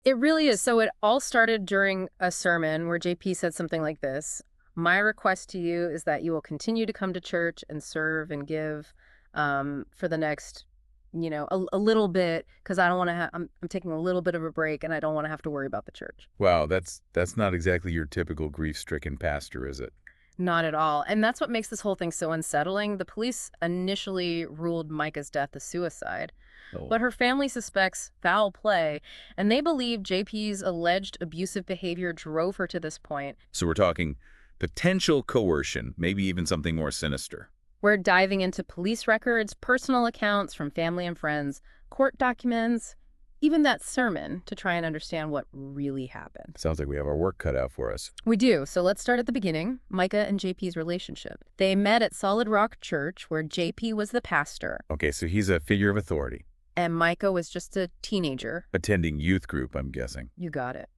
It really is. So it all started during a sermon where JP said something like this: "My request to you is that you will continue to come to church and serve and give for the next, a little bit, because I don't want to have. I'm taking a little bit of a break, and I don't want to have to worry about the church." Wow, that's not exactly your typical grief-stricken pastor, is it? Not at all. And that's what makes this whole thing so unsettling. The police initially ruled Micah's death a suicide, Oh. but her family suspects foul play, and they believe JP's alleged abusive behavior drove her to this point. So we're talking potential coercion, maybe even something more sinister. We're diving into police records, personal accounts from family and friends, court documents, even that sermon to try and understand what really happened. Sounds like we have our work cut out for us. We do. So let's start at the beginning. Micah and JP's relationship. They met at Solid Rock Church, where JP was the pastor, Okay, so he's a figure of authority. and Micah was just a teenager. Attending youth group, I'm guessing. You got it.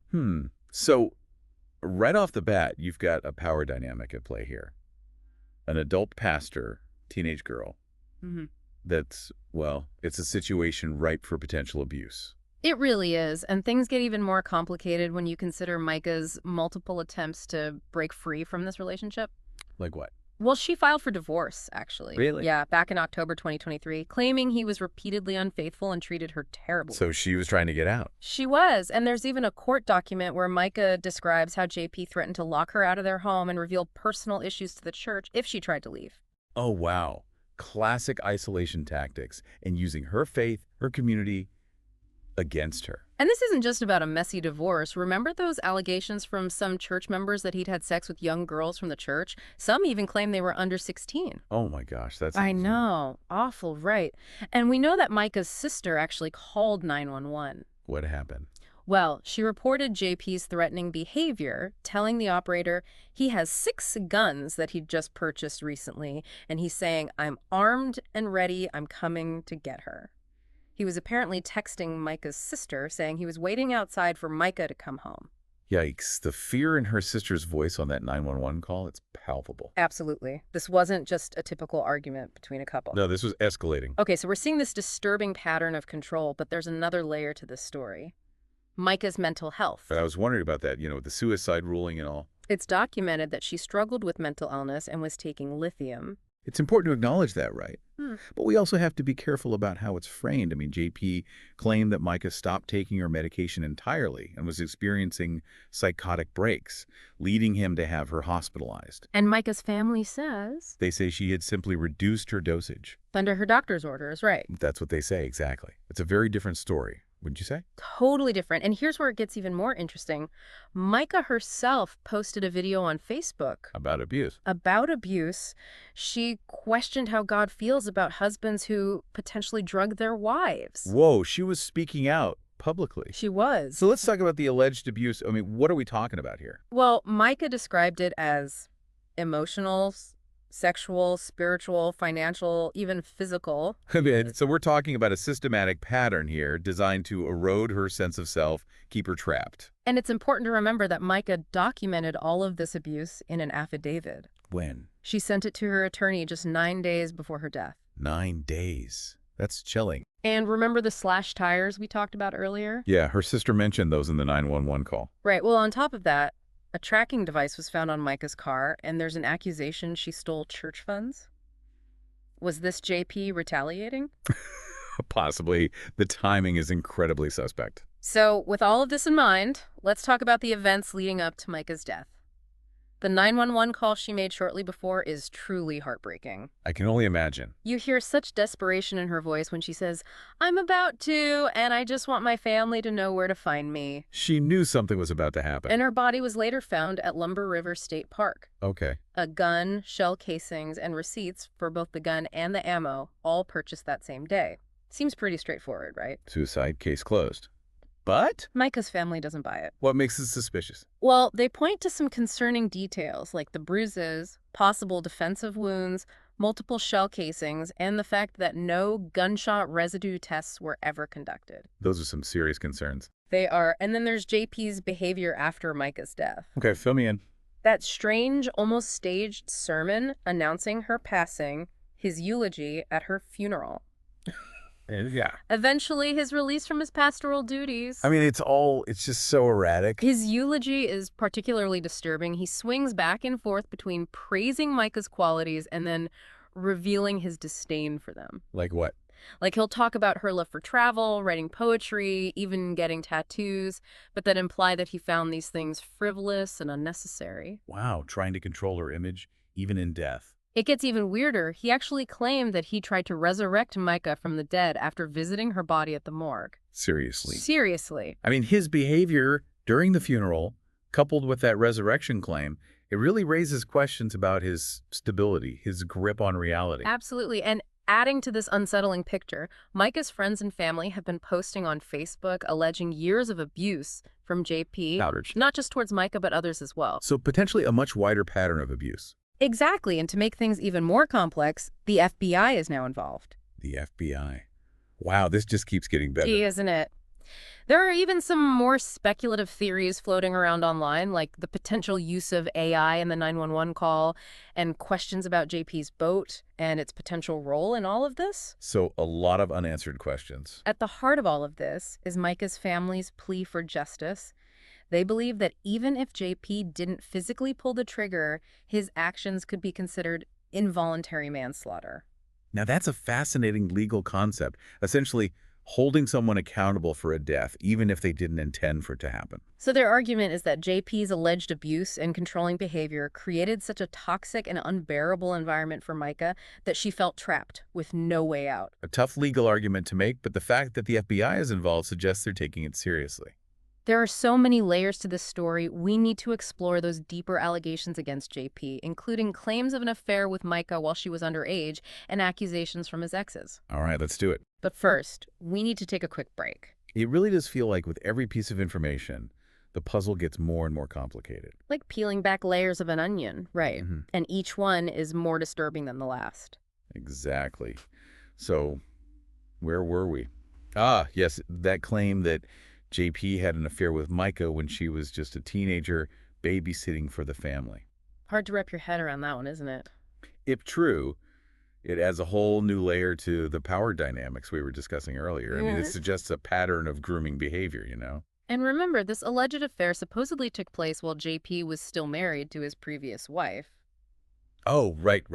So right off the bat, you've got a power dynamic at play here. An adult pastor, teenage girl. Mm-hmm. That's, well, it's a situation ripe for potential abuse. It really is, and things get even more complicated when you consider Micah's multiple attempts to break free from this relationship. Like what? Well, she filed for divorce, actually. Really? Yeah, back in October 2023, claiming he was repeatedly unfaithful and treated her terribly. So she was trying to get out. She was, and there's even a court document where Micah describes how JP threatened to lock her out of their home and reveal personal issues to the church if she tried to leave. Oh, wow. Classic isolation tactics and using her faith, her community against her. And this isn't just about a messy divorce. Remember those allegations from some church members that he'd had sex with young girls from the church? Some even claim they were under 16. Oh my gosh, that's I insane. know. Awful, right? And we know that Micah's sister actually called 911. What happened? Well, she reported JP's threatening behavior, telling the operator he has 6 guns that he'd just purchased recently, and he's saying, "I'm armed and ready, I'm coming to get her." He was apparently texting Micah's sister, saying he was waiting outside for Micah to come home. Yikes, the fear in her sister's voice on that 911 call, it's palpable. Absolutely. This wasn't just a typical argument between a couple. No, this was escalating. Okay, so we're seeing this disturbing pattern of control, but there's another layer to this story. Micah's mental health. But I was wondering about that, with the suicide ruling and all. It's documented that she struggled with mental illness and was taking lithium. It's important to acknowledge that, right? But we also have to be careful about how it's framed. I mean, JP claimed that Mica stopped taking her medication entirely and was experiencing psychotic breaks, leading him to have her hospitalized. And Micah's family says, They say she had simply reduced her dosage. under her doctor's orders, right? That's what they say, exactly. It's a very different story, wouldn't you say? Totally different. And here's where it gets even more interesting. Micah herself posted a video on Facebook About abuse. about abuse. She questioned how God feels about husbands who potentially drug their wives. Whoa, she was speaking out publicly. She was. So let's talk about the alleged abuse. I mean, what are we talking about here? Well, Micah described it as emotional, sexual, spiritual, financial, even physical. I mean, so we're talking about a systematic pattern here designed to erode her sense of self, keep her trapped. And it's important to remember that Micah documented all of this abuse in an affidavit. When? She sent it to her attorney just 9 days before her death. 9 days. That's chilling. And remember the slashed tires we talked about earlier? Yeah, her sister mentioned those in the 911 call. Right. Well, on top of that, a tracking device was found on Micah's car, and there's an accusation she stole church funds. Was this JP retaliating? Possibly. The timing is incredibly suspect. So, with all of this in mind, let's talk about the events leading up to Micah's death. The 911 call she made shortly before is truly heartbreaking. I can only imagine. You hear such desperation in her voice when she says, "I'm about to, and I just want my family to know where to find me." She knew something was about to happen. And her body was later found at Lumber River State Park. Okay. A gun, shell casings, and receipts for both the gun and the ammo, all purchased that same day. Seems pretty straightforward, right? Suicide, case closed. But Micah's family doesn't buy it. what makes it suspicious? Well, they point to some concerning details like the bruises, possible defensive wounds, multiple shell casings, and the fact that no gunshot residue tests were ever conducted. Those are some serious concerns. They are. And then there's JP's behavior after Micah's death. Okay, fill me in. That strange, almost staged sermon announcing her passing, his eulogy at her funeral. Yeah. Eventually, his release from his pastoral I duties. mean, it's just so erratic. His eulogy is particularly disturbing. He swings back and forth between praising Micah's qualities and then revealing his disdain for them. Like what? Like, he'll talk about her love for travel, writing poetry, even getting tattoos, but then imply that he found these things frivolous and unnecessary. Wow, trying to control her image, even in death. It gets even weirder. He actually claimed that he tried to resurrect Micah from the dead after visiting her body at the morgue. Seriously. Seriously. I mean, his behavior during the funeral, coupled with that resurrection claim, it really raises questions about his stability, his grip on reality. Absolutely. And adding to this unsettling picture, Micah's friends and family have been posting on Facebook alleging years of abuse from JP, Outrage. not just towards Micah, but others as well. So potentially a much wider pattern of abuse. Exactly. And to make things even more complex, the FBI is now involved. The FBI. Wow, this just keeps getting better. Gee, isn't it? There are even some more speculative theories floating around online, like the potential use of AI in the 911 call and questions about JP's boat and its potential role in all of this. So a lot of unanswered questions. At the heart of all of this is Micah's family's plea for justice. They believe that even if JP didn't physically pull the trigger, his actions could be considered involuntary manslaughter. Now that's a fascinating legal concept, essentially holding someone accountable for a death, even if they didn't intend for it to happen. So their argument is that JP's alleged abuse and controlling behavior created such a toxic and unbearable environment for Mica that she felt trapped with no way out. A tough legal argument to make, but the fact that the FBI is involved suggests they're taking it seriously. There are so many layers to this story. We need to explore those deeper allegations against JP, including claims of an affair with Mica while she was underage and accusations from his exes. All right, let's do it. But first, we need to take a quick break. It really does feel like with every piece of information, the puzzle gets more and more complicated. Like peeling back layers of an onion, right? Mhm. And each one is more disturbing than the last. Exactly. So, where were we? Ah, yes, that claim that JP had an affair with Mica when she was just a teenager babysitting for the family. Hard to wrap your head around that one, isn't it? If true, it adds a whole new layer to the power dynamics we were discussing earlier. I mean, it suggests a pattern of grooming behavior, you know? And remember, this alleged affair supposedly took place while JP was still married to his previous wife. Oh, right.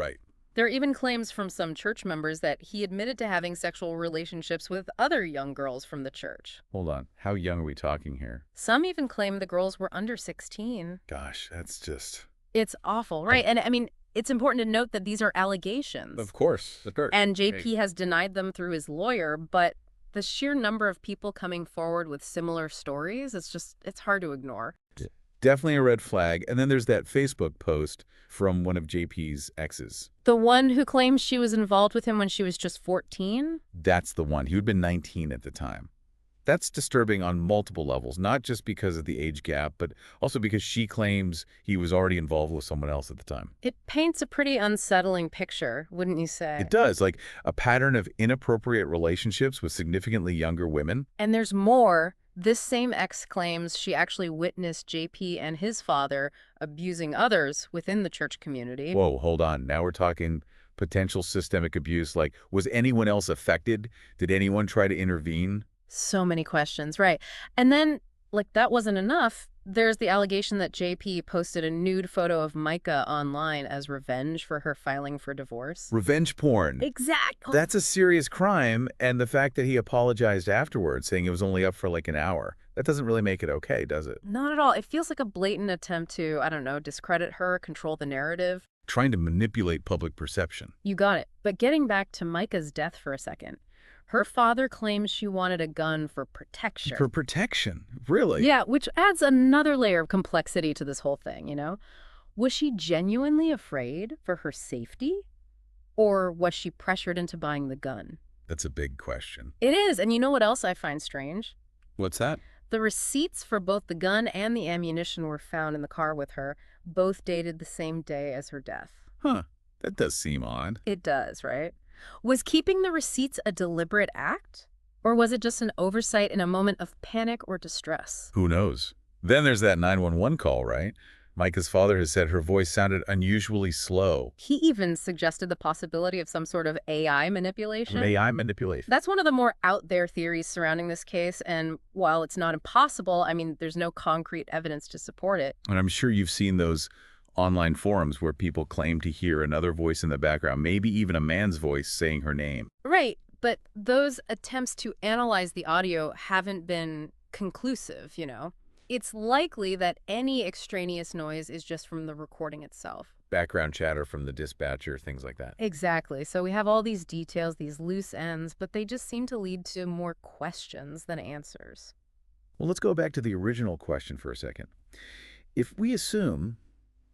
There are even claims from some church members that he admitted to having sexual relationships with other young girls from the church. Hold on. How young are we talking here? Some even claim the girls were under 16. Gosh, that's just... It's awful, right? And I mean, it's important to note that these are allegations. Of course. The church. And JP has denied them through his lawyer, but the sheer number of people coming forward with similar stories, it's hard to ignore. Definitely a red flag. And then there's that Facebook post from one of JP's exes. The one who claims she was involved with him when she was just 14? That's the one. He would have been 19 at the time. That's disturbing on multiple levels, not just because of the age gap, but also because she claims he was already involved with someone else at the time. It paints a pretty unsettling picture, wouldn't you say? It does, like a pattern of inappropriate relationships with significantly younger women. And there's more. This same ex claims she actually witnessed JP and his father abusing others within the church community. Whoa, hold on. Now we're talking potential systemic abuse. Like, was anyone else affected? Did anyone try to intervene? So many questions, right. And then, like that wasn't enough, there's the allegation that JP posted a nude photo of Mica online as revenge for her filing for divorce. Revenge porn. Exactly. That's a serious crime, and the fact that he apologized afterwards, saying it was only up for like an hour, that doesn't really make it okay, does it? Not at all. It feels like a blatant attempt to, I don't know, discredit her, control the narrative. Trying to manipulate public perception. You got it. But getting back to Mica's death for a second. Her father claims she wanted a gun for protection. For protection? Really? Yeah, which adds another layer of complexity to this whole thing, you know? Was she genuinely afraid for her safety? Or was she pressured into buying the gun? That's a big question. It is, and you know what else I find strange? What's that? The receipts for both the gun and the ammunition were found in the car with her, both dated the same day as her death. Huh. That does seem odd. It does, right? Was keeping the receipts a deliberate act? Or was it just an oversight in a moment of panic or distress? Who knows? Then there's that 911 call, right? Mica's father has said her voice sounded unusually slow. He even suggested the possibility of some sort of AI manipulation. AI manipulation. That's one of the more out there theories surrounding this case, and while it's not impossible, I mean, there's no concrete evidence to support it. And I'm sure you've seen those online forums where people claim to hear another voice in the background, maybe even a man's voice saying her name. Right, but those attempts to analyze the audio haven't been conclusive, you know? It's likely that any extraneous noise is just from the recording itself. Background chatter from the dispatcher, things like that. Exactly. So we have all these details, these loose ends, but they just seem to lead to more questions than answers. Well, let's go back to the original question for a second. If we assume,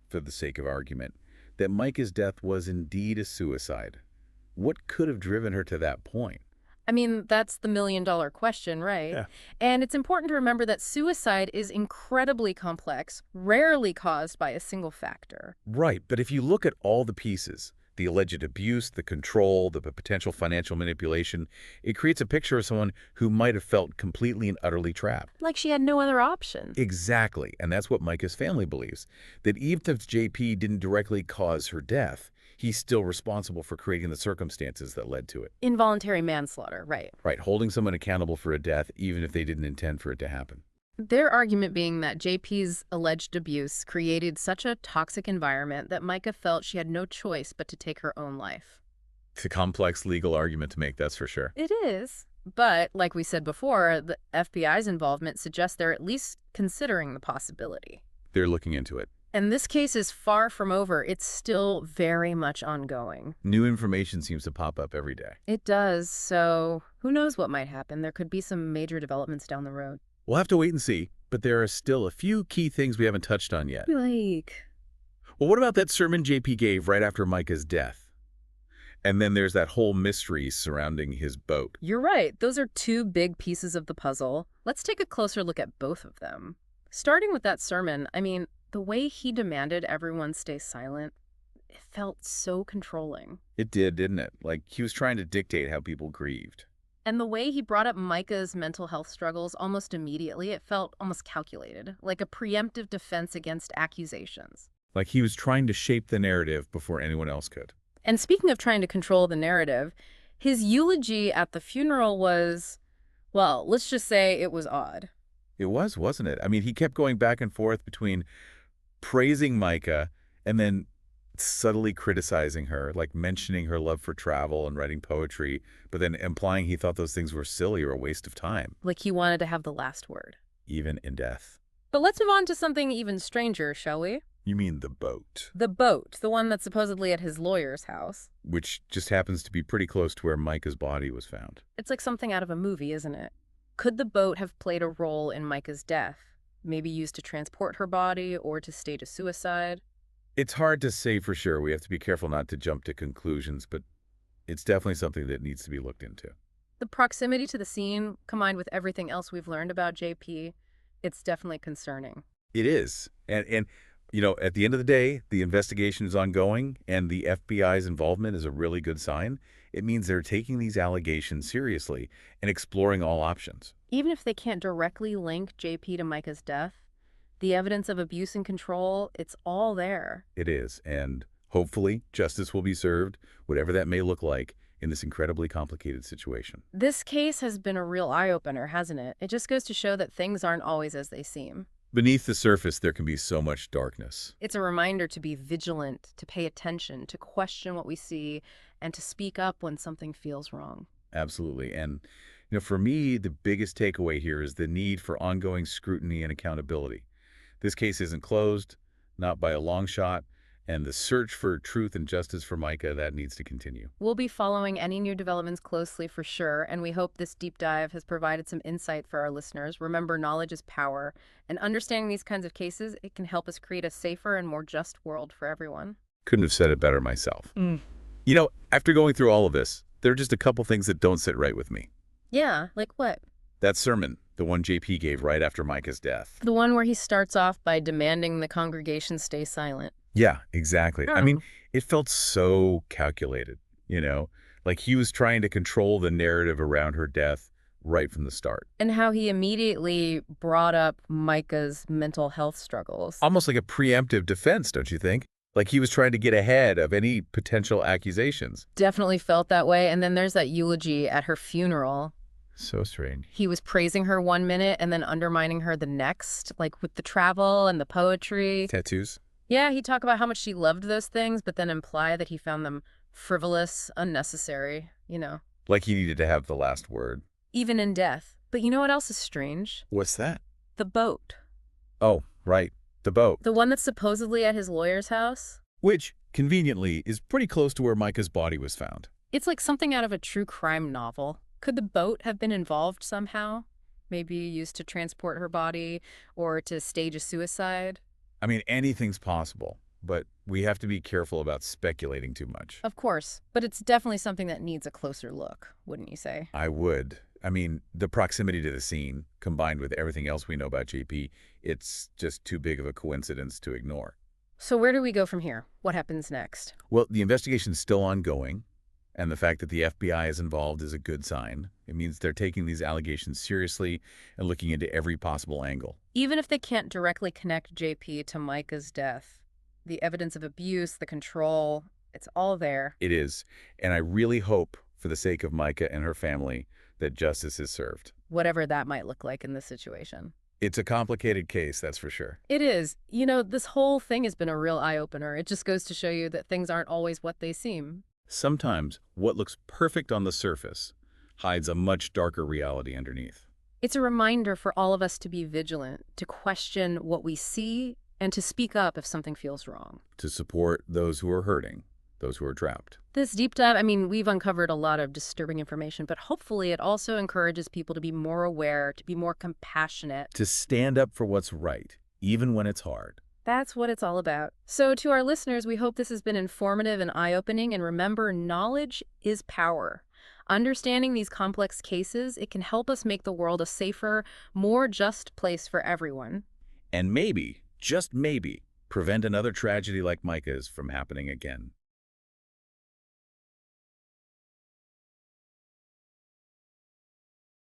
for the sake of argument, that Mica's death was indeed a suicide, what could have driven her to that point? I mean, that's the million-dollar question, right? Yeah. And it's important to remember that suicide is incredibly complex, rarely caused by a single factor. Right, but if you look at all the pieces, the alleged abuse, the control, the potential financial manipulation, it creates a picture of someone who might have felt completely and utterly trapped. Like she had no other option. Exactly, and that's what Mica's family believes, that even if JP didn't directly cause her death, he's still responsible for creating the circumstances that led to it. Involuntary manslaughter, right. Right, holding someone accountable for a death even if they didn't intend for it to happen. Their argument being that JP's alleged abuse created such a toxic environment that Mica felt she had no choice but to take her own life. It's a complex legal argument to make, that's for sure. It is. But, like we said before, the FBI's involvement suggests they're at least considering the possibility. They're looking into it. And this case is far from over. It's still very much ongoing. New information seems to pop up every day. It does, so who knows what might happen. There could be some major developments down the road. We'll have to wait and see, but there are still a few key things we haven't touched on yet. Like? Well, what about that sermon JP gave right after Mica's death? And then there's that whole mystery surrounding his boat. You're right. Those are two big pieces of the puzzle. Let's take a closer look at both of them. Starting with that sermon, I mean, the way he demanded everyone stay silent, it felt so controlling. It did, didn't it? Like he was trying to dictate how people grieved. And the way he brought up Mica's mental health struggles almost immediately, it felt almost calculated, like a preemptive defense against accusations. Like he was trying to shape the narrative before anyone else could. And speaking of trying to control the narrative, his eulogy at the funeral was, well, let's just say it was odd. It was, wasn't it? I mean, he kept going back and forth between praising Mica and then subtly criticizing her, like mentioning her love for travel and writing poetry, but then implying he thought those things were silly or a waste of time. Like he wanted to have the last word. Even in death. But let's move on to something even stranger, shall we? You mean the boat? The boat, the one that's supposedly at his lawyer's house. Which just happens to be pretty close to where Mica's body was found. It's like something out of a movie, isn't it? Could the boat have played a role in Mica's death? Maybe used to transport her body or to stage a suicide? It's hard to say for sure. We have to be careful not to jump to conclusions, but it's definitely something that needs to be looked into. The proximity to the scene, combined with everything else we've learned about JP, it's definitely concerning. It is. And you know, at the end of the day, the investigation is ongoing, and the FBI's involvement is a really good sign. It means they're taking these allegations seriously and exploring all options. Even if they can't directly link JP to Mica's death, the evidence of abuse and control, it's all there. It is, and hopefully justice will be served, whatever that may look like, in this incredibly complicated situation. This case has been a real eye-opener, hasn't it? It just goes to show that things aren't always as they seem. Beneath the surface, there can be so much darkness. It's a reminder to be vigilant, to pay attention, to question what we see, and to speak up when something feels wrong. Absolutely. And for me, the biggest takeaway here is the need for ongoing scrutiny and accountability. This case isn't closed, not by a long shot, and the search for truth and justice for Mica, that needs to continue. We'll be following any new developments closely for sure, and we hope this deep dive has provided some insight for our listeners. Remember, knowledge is power, and understanding these kinds of cases, it can help us create a safer and more just world for everyone. Couldn't have said it better myself. After going through all of this, there are just a couple things that don't sit right with me. Yeah, like what? That sermon, the one JP gave right after Mica's death. The one where he starts off by demanding the congregation stay silent. Yeah, exactly. Oh. I mean, it felt so calculated, like he was trying to control the narrative around her death right from the start. And how he immediately brought up Micah's mental health struggles. Almost like a preemptive defense, don't you think? Like he was trying to get ahead of any potential accusations. Definitely felt that way. And then there's that eulogy at her funeral. So strange. He was praising her one minute and then undermining her the next, like with the travel and the poetry. Tattoos? Yeah, he talked about how much she loved those things, but then imply that he found them frivolous, unnecessary. Like he needed to have the last word. Even in death. But you know what else is strange? What's that? The boat. Oh, right. The boat. The one that's supposedly at his lawyer's house. Which, conveniently, is pretty close to where Mica's body was found. It's like something out of a true crime novel. Could the boat have been involved somehow? Maybe used to transport her body or to stage a suicide? I mean, anything's possible, but we have to be careful about speculating too much. Of course, but it's definitely something that needs a closer look, wouldn't you say? I would. I mean, the proximity to the scene, combined with everything else we know about JP, it's just too big of a coincidence to ignore. So where do we go from here? What happens next? Well, the investigation's still ongoing, and the fact that the FBI is involved is a good sign. It means they're taking these allegations seriously and looking into every possible angle. Even if they can't directly connect JP to Micah's death, the evidence of abuse, the control, it's all there. It is, and I really hope, for the sake of Mica and her family, that justice is served. Whatever that might look like in this situation. It's a complicated case, that's for sure. It is. This whole thing has been a real eye-opener. It just goes to show you that things aren't always what they seem. Sometimes what looks perfect on the surface hides a much darker reality underneath. It's a reminder for all of us to be vigilant, to question what we see, and to speak up if something feels wrong. To support those who are hurting, those who are trapped. This deep dive, we've uncovered a lot of disturbing information, but hopefully it also encourages people to be more aware, to be more compassionate. To stand up for what's right, even when it's hard. That's what it's all about. So to our listeners, we hope this has been informative and eye-opening, and remember, knowledge is power. Understanding these complex cases, it can help us make the world a safer, more just place for everyone. And maybe, just maybe, prevent another tragedy like Mica's from happening again.